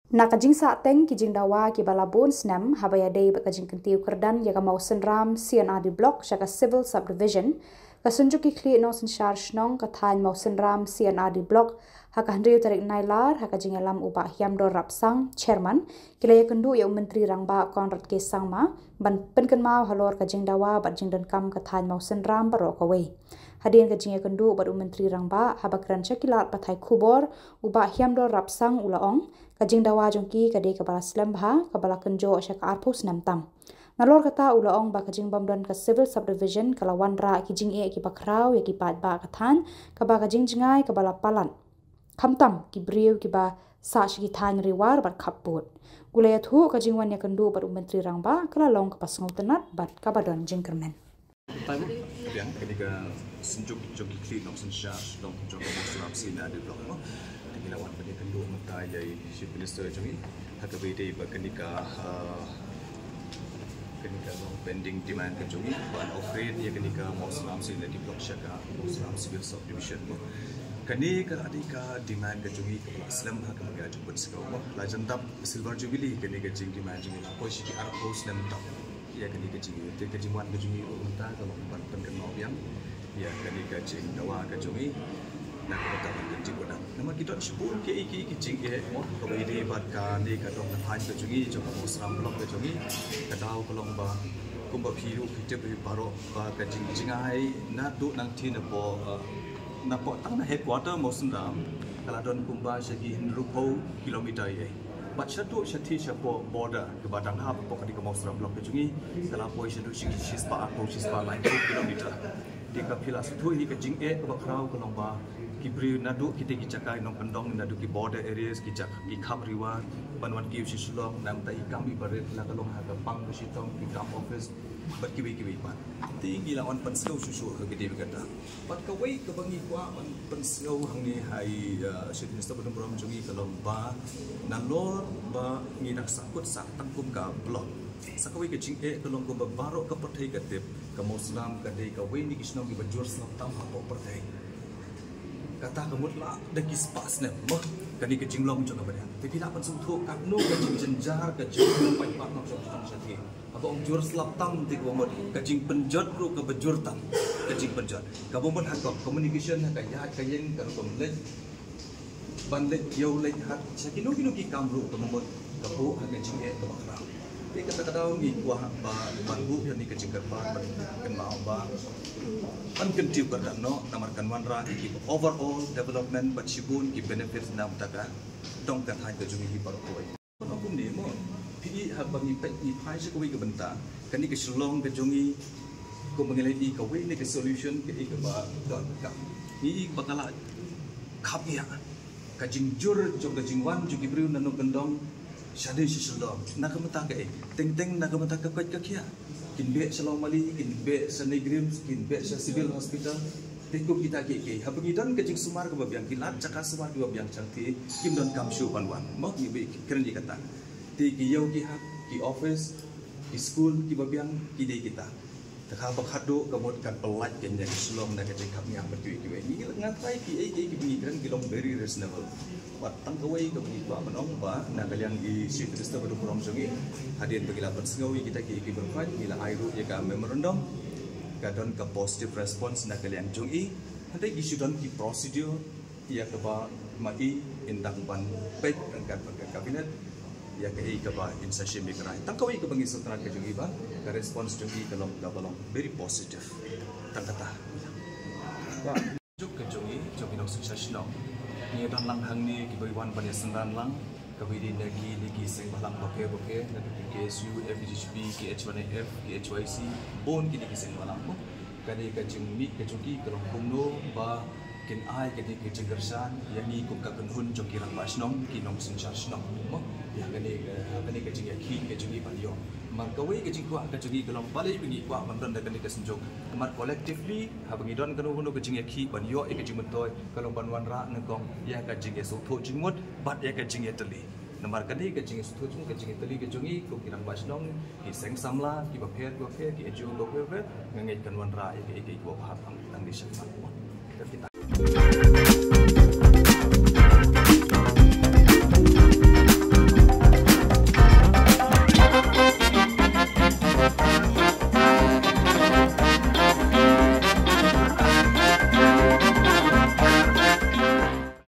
Nakajing sa teng kijing dawa ki balabon snam habaya day bakajing kentiu kerdan yaga mau senram CNRD block shaka civil subdivision kasunjuk ki kli no sen charge nong kathan mau senram CNRD block haka handriu tarik nailar haka jing alam uba hiam do rapsang chairman kilaya kendu ya menteri rangba Konrad K Sangma ban penken mau halor kajing dawa bat jing dan kam kathan mau senram barok away Hadian kajing ya kendu bat menteri rangba habakran chakilat pathai kubor uba hiam do rapsang ulaong kajing dawa jongki kade kabala slam bha kabala kenjo ashaka arpus namtam nalor kata ulaong ba kajing bamdan ka civil subdivision kala wanra kijing e ki bakrau ya ki pat ba kathan kaba kajing jingai kabala palan khamtam ki briu ki ba sa shi than riwar bat khaput gulaya thu kajing wan ya kendu bat menteri rangba kala long ka pasngau tenat bat kabadon jingkermen yang ketika senjuk jogi clean of sensyas long jogi muslim sina ada blok no lawan pada kendu mata yai chief minister jogi hakabete ba kenika long pending demand ke jogi ban offer dia kenika muslim sina di blok syaka muslim civil subdivision no kenika adika demand ke jogi ke islam hakabaga jemput sekau la jantap silver jubilee kenika jing demand jogi posisi arpos dan top ya kenika jing te kejimuan ke jogi mata kalau ban penkenal yang ya kenika jing dawa ke jogi nak kita berjanji pada nama kita sebut ke iki jing ke mo ko ide bat ka ni ka dong na ke jogi jo ko musram blok ke jogi ka dau ko long ba kumba phiru khite be baro ba ka jing jingai na du nang thi na po tang na headquarter mosram kala don kumba segi hinrupo kilometer ye bat shatu shathi shapo border ke badang hap po ka di ko musram blok ke jogi kala po shatu shispa line 2 kilometer di ka philas thu hi ka jing e ba krau ko long ba Kibri nadu kita kicakai nong pendong nadu ki border areas kicak ki kham riwa banwan ki sisulong nam tai kami baret la kalong ha pang ki sitong ki kam office bat ki pa tinggi la on pensau susu ke gede kata pat ka wei ke bangi kwa on pensau hang ni hai chief minister bodong brom jungi kalong ba nalor ba ngi nak sakut sak tangkum ka blok sakawai ke jing e kalong ko ba baro ka pathai ka tip ka muslim ka dei ka wei ni kisnong ki bajur snap tam ha po pathai kata kemut lah dagi spas ne mah kani ke jinglong jong apa dia tapi nak pensung thu kat no ke jing jenjar ke jing pai pat nak jong sati apa om jur slap tam ti ko mod ke jing penjot ru ke bejur tam ke jing penjot ka bomon hat communication ka ya ka yen ka kom le ban le yo le hat sakino kino ki kamru ke bomon ka bu ha ke jing e ka bakra ti kata ngi kuah ba ban bu ya ni ke jing ka ba kan mau ba pan kentiu kada no namar kanwan ra ki overall development but shibun ki benefits nam taka dong ka thai ka jungi ki par koi no kum ni mo pi ha bangi pe ni phai se ko wi ka benta kani ke shlong ka jungi ko mangelai di ka wi ni ka solution ke ka ba don ka ni bakala khap ya ka jingjur jong ka jingwan ju ki bru nanu kendong shade si shlong na ka mata ka teng teng na ka mata ka kwat ka kia kinbe sa Lomali, kinbe sa Negrims, kinbe sa Civil Hospital. Teko kita ke habangidon ke jing sumar ke babiang kilat cakar sumar ke babiang cantik kim don kamshu panwan. Mau ni be keren di kata. Ti ki yau ki hak ki office ki school ki babiang ki de kita. Takha bakhado kamot kan pelat ken yang selong na ke jing kami yang bertui ki we. Ni ngatai ki ki bi keren ki long very reasonable. Watang kawai ke bagi ba menong ba na kalian di chief minister baru kurang sungi hadian bagi lapan sengawi kita ki berfat bila airu ya ka memorandum ka don ka positive response na kalian jungi hande isu don ki procedure ya ka ba mai indang ban pek dengan kabinet ya ka ka ba in session mikrai tang kawai ke bagi sultan ka jungi ba ka response jungi kalong ka balong very positive tang kata ba juk ka jungi jogi no session ni dan lang hang ni kibawan pada sendan lang kabidi lagi sing balang boke na KSU FGHP KH1AF KHYC bon kini sing balang mo kani ka jingmi ka jogi kalong kumno ba kin ai kini ke jinggersan yani kum ka kunhun jogi rang basnom kinong sin charge mo ya kani ka jingi ki ka jogi palio mar kawai ka jingwa ka jogi kalong balai bingi kwa mandan da kani ka senjong mar collectively habangi don kanu huno ka jingi ki palio e ka jingmentoy kalong banwan ra nangkong ya ka jingi so tho jingmot bat ya ka jingi tali namar kani ka jingi so tho jing ka jingi tali ka jongi ko kirang basnom ki seng samla ki bapher ki ejo bapher ngangai kanwan ra e ko bahar tang di syafat kita